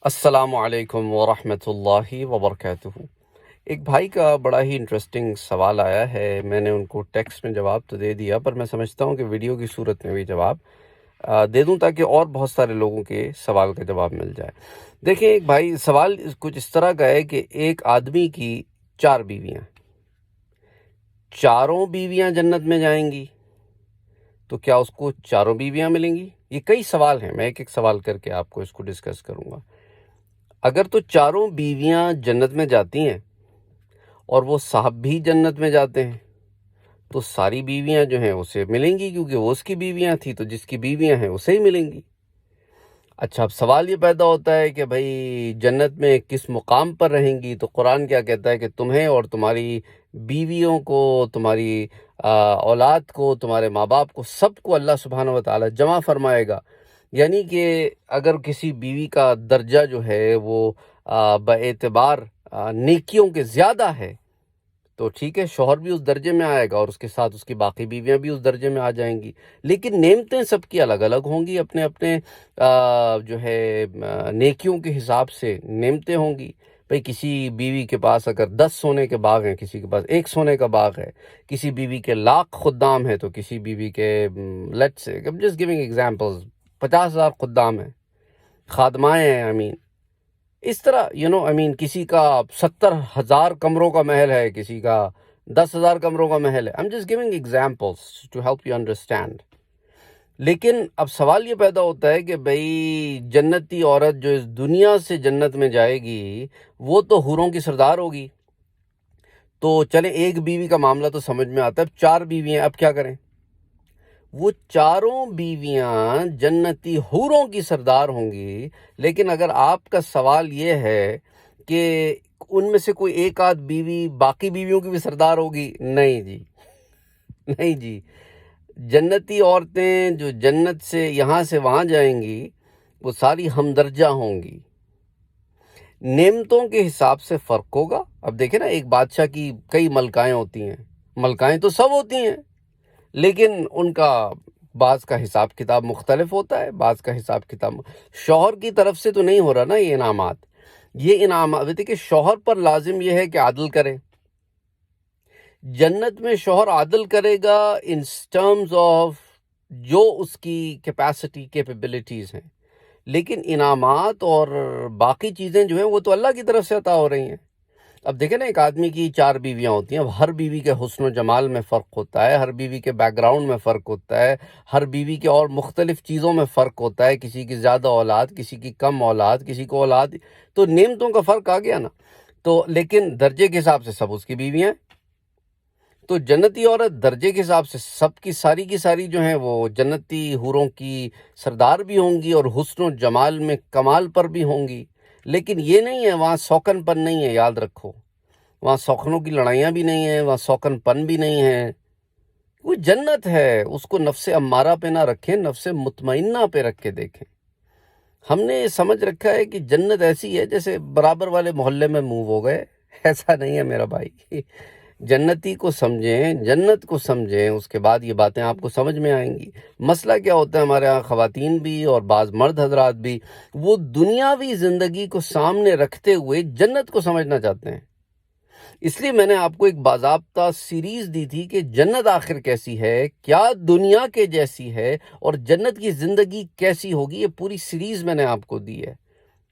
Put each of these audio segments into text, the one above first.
السلام علیکم ورحمۃ اللہ وبرکاتہ۔ ایک بھائی کا بڑا ہی انٹرسٹنگ سوال آیا ہے، میں نے ان کو ٹیکسٹ میں جواب تو دے دیا، پر میں سمجھتا ہوں کہ ویڈیو کی صورت میں بھی جواب دے دوں تاکہ اور بہت سارے لوگوں کے سوال کا جواب مل جائے۔ دیکھیں، ایک بھائی سوال کچھ اس طرح کا ہے کہ ایک آدمی کی 4 بیویاں، چاروں بیویاں جنت میں جائیں گی، تو کیا اس کو چاروں بیویاں ملیں گی؟ یہ کئی سوال ہیں، میں ایک ایک سوال کر کے آپ کو اس کو ڈسکس کروں گا۔ اگر تو چاروں بیویاں جنت میں جاتی ہیں اور وہ صاحب بھی جنت میں جاتے ہیں تو ساری بیویاں جو ہیں اسے ملیں گی، کیونکہ وہ اس کی بیویاں تھیں، تو جس کی بیویاں ہیں اسے ہی ملیں گی۔ اچھا، اب سوال یہ پیدا ہوتا ہے کہ بھائی جنت میں کس مقام پر رہیں گی؟ تو قرآن کیا کہتا ہے کہ تمہیں اور تمہاری بیویوں کو، تمہاری اولاد کو، تمہارے ماں باپ کو، سب کو اللہ سبحانہ و تعالیٰ جمع فرمائے گا۔ یعنی کہ اگر کسی بیوی کا درجہ جو ہے وہ باعتبار نیکیوں کے زیادہ ہے تو ٹھیک ہے، شوہر بھی اس درجے میں آئے گا اور اس کے ساتھ اس کی باقی بیویاں بھی اس درجے میں آ جائیں گی، لیکن نعمتیں سب کی الگ الگ ہوں گی، اپنے اپنے جو ہے نیکیوں کے حساب سے نعمتیں ہوں گی۔ بھئی کسی بیوی کے پاس اگر 10 سونے کے باغ ہیں، کسی کے پاس 1 سونے کا باغ ہے، کسی بیوی کے لاکھ خدام ہیں تو کسی بیوی کے let's say just giving examples 50,000 خدام ہیں، خادمائیں ہیں، اس طرح کسی کا 70,000 کمروں کا محل ہے، کسی کا 10,000 کمروں کا محل ہے۔ I'm just giving examples to help you understand۔ لیکن اب سوال یہ پیدا ہوتا ہے کہ بھئی جنتی عورت جو اس دنیا سے جنت میں جائے گی وہ تو حوروں کی سردار ہوگی، تو چلیں ایک بیوی کا معاملہ تو سمجھ میں آتا ہے، 4 بیویاں، اب کیا کریں؟ وہ چاروں بیویاں جنتی حوروں کی سردار ہوں گی، لیکن اگر آپ کا سوال یہ ہے کہ ان میں سے کوئی ایک آدھ بیوی باقی بیویوں کی بھی سردار ہوگی، نہیں جی، نہیں جی۔ جنتی عورتیں جو جنت سے یہاں سے وہاں جائیں گی وہ ساری ہمدرجہ ہوں گی، نعمتوں کے حساب سے فرق ہوگا۔ اب دیکھیں نا، ایک بادشاہ کی کئی ملکائیں ہوتی ہیں، ملکائیں تو سب ہوتی ہیں، لیکن ان کا بعض کا حساب کتاب مختلف ہوتا ہے، بعض کا حساب کتاب شوہر کی طرف سے تو نہیں ہو رہا نا یہ انعامات۔ یہ انعامات دیکھیں، شوہر پر لازم یہ ہے کہ عدل کرے۔ جنت میں شوہر عدل کرے گا ان ٹرمز آف جو اس کی کیپیسٹی کیپیبلٹیز ہیں، لیکن انعامات اور باقی چیزیں جو ہیں وہ تو اللہ کی طرف سے عطا ہو رہی ہیں۔ اب دیکھیں نا، ایک آدمی کی 4 بیویاں ہوتی ہیں، ہر بیوی کے حسن و جمال میں فرق ہوتا ہے، ہر بیوی کے بیک گراؤنڈ میں فرق ہوتا ہے، ہر بیوی کے اور مختلف چیزوں میں فرق ہوتا ہے، کسی کی زیادہ اولاد، کسی کی کم اولاد، کسی کو اولاد، تو نعمتوں کا فرق آ گیا نا۔ تو لیکن درجے کے حساب سے سب اس کی بیویاں ہیں، تو جنتی عورت درجے کے حساب سے سب کی ساری جو ہیں وہ جنتی حوروں کی سردار بھی ہوں گی اور حسن و جمال میں کمال پر بھی ہوں گی، لیکن یہ نہیں ہے وہاں سوکن پن نہیں ہے، یاد رکھو، وہاں سوکھنوں کی لڑائیاں بھی نہیں ہیں، وہاں سوکن پن بھی نہیں ہے۔ وہ جنت ہے، اس کو نفس امارہ پہ نہ رکھیں، نفس مطمئنہ پہ رکھ کے دیکھیں۔ ہم نے سمجھ رکھا ہے کہ جنت ایسی ہے جیسے برابر والے محلے میں موو ہو گئے، ایسا نہیں ہے میرا بھائی۔ جنتی کو سمجھیں، جنت کو سمجھیں، اس کے بعد یہ باتیں آپ کو سمجھ میں آئیں گی۔ مسئلہ کیا ہوتا ہے ہمارے ہاں، خواتین بھی اور بعض مرد حضرات بھی، وہ دنیاوی زندگی کو سامنے رکھتے ہوئے جنت کو سمجھنا چاہتے ہیں۔ اس لیے میں نے آپ کو ایک باضابطہ سیریز دی تھی کہ جنت آخر کیسی ہے، کیا دنیا کے جیسی ہے، اور جنت کی زندگی کیسی ہوگی، یہ پوری سیریز میں نے آپ کو دی ہے۔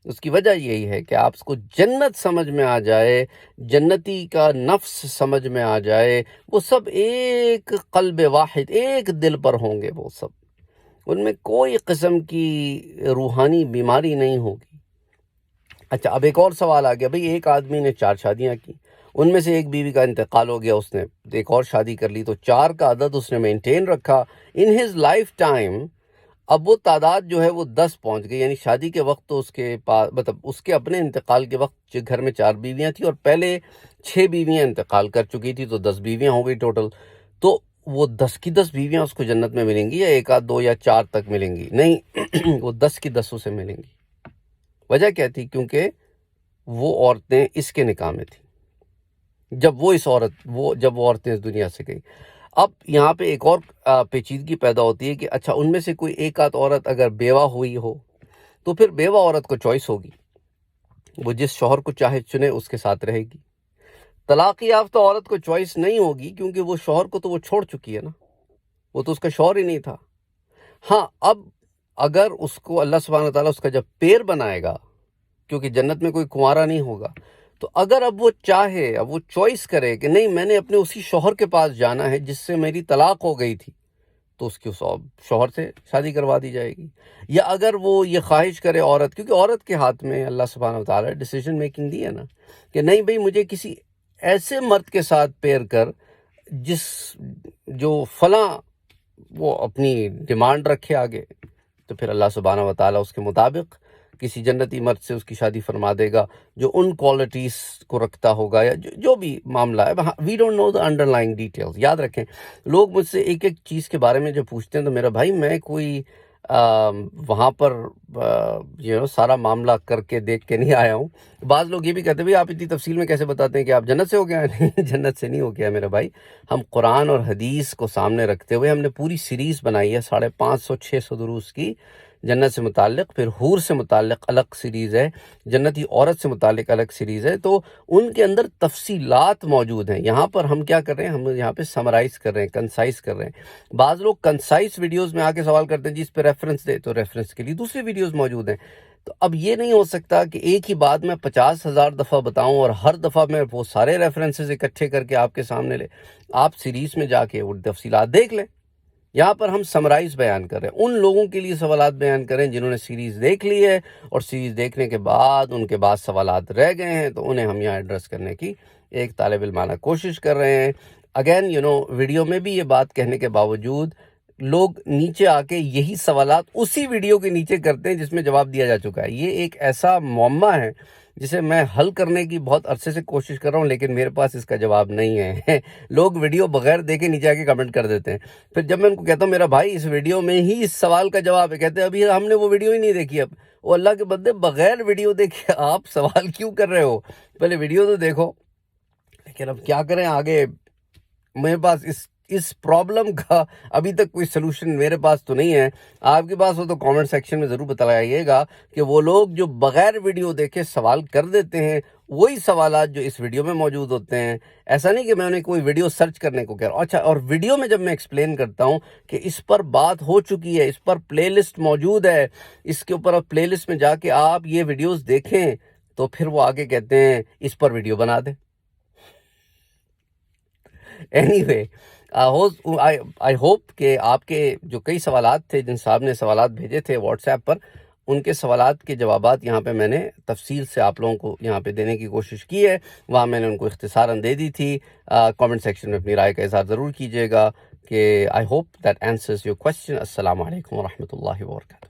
اس کی وجہ یہی ہے کہ آپ کو جنت سمجھ میں آ جائے، جنتی کا نفس سمجھ میں آ جائے، وہ سب ایک قلب واحد، ایک دل پر ہوں گے، وہ سب، ان میں کوئی قسم کی روحانی بیماری نہیں ہوگی۔ اچھا، اب ایک اور سوال آ گیا، بھئی ایک آدمی نے 4 شادیاں کی، ان میں سے ایک بیوی کا انتقال ہو گیا، اس نے ایک اور شادی کر لی، تو 4 کا عدد اس نے مینٹین رکھا ان ہز لائف ٹائم۔ اب وہ تعداد جو ہے وہ 10 پہنچ گئی، یعنی شادی کے وقت تو اس کے پاس، مطلب اس کے اپنے انتقال کے وقت گھر میں 4 بیویاں تھیں اور پہلے 6 بیویاں انتقال کر چکی تھی، تو 10 بیویاں ہو گئی ٹوٹل۔ تو وہ 10 کی 10 بیویاں اس کو جنت میں ملیں گی، یا 1 آدھ 2 یا 4 تک ملیں گی؟ نہیں، وہ 10 کی 10 اسے ملیں گی۔ وجہ کیا تھی؟ کیونکہ وہ عورتیں اس کے نکاح میں تھیں جب وہ عورتیں اس دنیا سے گئی۔ اب یہاں پہ ایک اور پیچیدگی پیدا ہوتی ہے کہ اچھا، ان میں سے کوئی ایک آدھ عورت اگر بیوہ ہوئی ہو تو پھر بیوہ عورت کو چوائس ہوگی وہ جس شوہر کو چاہے چنے اس کے ساتھ رہے گی. طلاق یافتہ عورت کو چوائس نہیں ہوگی کیونکہ وہ شوہر کو تو وہ چھوڑ چکی ہے نا, وہ تو اس کا شوہر ہی نہیں تھا. ہاں اب اگر اس کو اللہ سبحانہ و تعالیٰ اس کا جب پیر بنائے گا, کیونکہ جنت میں کوئی کنوارا نہیں ہوگا, تو اگر اب وہ چاہے, اب وہ چوائس کرے کہ نہیں میں نے اپنے اسی شوہر کے پاس جانا ہے جس سے میری طلاق ہو گئی تھی, تو اس کی اس شوہر سے شادی کروا دی جائے گی. یا اگر وہ یہ خواہش کرے عورت, کیونکہ عورت کے ہاتھ میں اللہ سبحانہ و تعالیٰ ڈیسیجن میکنگ دی ہے نا, کہ نہیں بھئی مجھے کسی ایسے مرد کے ساتھ پیر کر جو فلاں وہ اپنی ڈیمانڈ رکھے آگے, تو پھر اللہ سبحانہ و تعالیٰ اس کے مطابق کسی جنتی مرد سے اس کی شادی فرما دے گا جو ان کوالٹیز کو رکھتا ہوگا, یا جو بھی معاملہ ہے. We don't know the underlying details. یاد رکھیں, لوگ مجھ سے ایک ایک چیز کے بارے میں جو پوچھتے ہیں تو میرا بھائی میں کوئی وہاں پر سارا معاملہ کر کے دیکھ کے نہیں آیا ہوں. بعض لوگ یہ بھی کہتے ہیں بھائی آپ اتنی تفصیل میں کیسے بتاتے ہیں کہ آپ جنت سے ہو گیا. نہیں, جنت سے نہیں ہو گیا میرا بھائی. ہم قرآن اور حدیث کو سامنے رکھتے ہوئے ہم نے پوری سیریز بنائی ہے 550-600 دروس کی جنت سے متعلق. پھر حور سے متعلق الگ سیریز ہے, جنتی عورت سے متعلق الگ سیریز ہے. تو ان کے اندر تفصیلات موجود ہیں. یہاں پر ہم کیا کر رہے ہیں, ہم یہاں پہ سمرائز کر رہے ہیں, کنسائز کر رہے ہیں. بعض لوگ کنسائز ویڈیوز میں آ کے سوال کرتے ہیں جی اس پہ ریفرنس دے, تو ریفرنس کے لیے دوسری ویڈیوز موجود ہیں. تو اب یہ نہیں ہو سکتا کہ ایک ہی بات میں 50,000 دفعہ بتاؤں اور ہر دفعہ میں وہ سارے ریفرنسز اکٹھے کر کے آپ کے سامنے لے. آپ سیریز میں جا کے وہ تفصیلات دیکھ لیں. یہاں پر ہم سمرائز بیان کر رہے ہیں. ان لوگوں کے لیے سوالات بیان کریں جنہوں نے سیریز دیکھ لی ہے اور سیریز دیکھنے کے بعد ان کے بعد سوالات رہ گئے ہیں, تو انہیں ہم یہاں ایڈریس کرنے کی ایک طالب علمانہ کوشش کر رہے ہیں. اگین ویڈیو میں بھی یہ بات کہنے کے باوجود لوگ نیچے آ کے یہی سوالات اسی ویڈیو کے نیچے کرتے ہیں جس میں جواب دیا جا چکا ہے. یہ ایک ایسا معمہ ہے جسے میں حل کرنے کی بہت عرصے سے کوشش کر رہا ہوں, لیکن میرے پاس اس کا جواب نہیں ہے. لوگ ویڈیو بغیر دیکھے نیچے آ کے کمنٹ کر دیتے ہیں. پھر جب میں ان کو کہتا ہوں میرا بھائی اس ویڈیو میں ہی اس سوال کا جواب ہے, کہتے ہیں ابھی ہم نے وہ ویڈیو ہی نہیں دیکھی. اب وہ اللہ کے بندے بغیر ویڈیو دیکھے آپ سوال کیوں کر رہے ہو, پہلے ویڈیو تو دیکھو. لیکن اب کیا کریں, آگے میرے پاس اس پرابلم کا ابھی تک کوئی سلوشن میرے پاس تو نہیں ہے. آپ کے پاس ہو تو کامنٹ سیکشن میں ضرور بتائیے گا کہ وہ لوگ جو بغیر ویڈیو دیکھے سوال کر دیتے ہیں وہی سوالات جو اس ویڈیو میں موجود ہوتے ہیں. ایسا نہیں کہ میں انہیں کوئی ویڈیو سرچ کرنے کو کہہ رہا ہوں. اچھا, اور ویڈیو میں جب میں ایکسپلین کرتا ہوں کہ اس پر بات ہو چکی ہے, اس پر پلے لسٹ موجود ہے, اس کے اوپر اب پلے لسٹ میں جا کے آپ یہ ویڈیوز دیکھیں, تو پھر وہ آگے کہتے ہیں اس پر ویڈیو بنا دیں. اینی وے, آئی ہوپ کہ آپ کے جو کئی سوالات تھے, جن صاحب نے سوالات بھیجے تھے واٹس ایپ پر, ان کے سوالات کے جوابات یہاں پہ میں نے تفصیل سے آپ لوگوں کو یہاں پہ دینے کی کوشش کی ہے. وہاں میں نے ان کو اختصاراً دے دی تھی. کامنٹ سیکشن میں اپنی رائے کا اظہار ضرور کیجیے گا کہ I hope that answers your question. السلام علیکم ورحمۃ اللہ وبرکاتہ.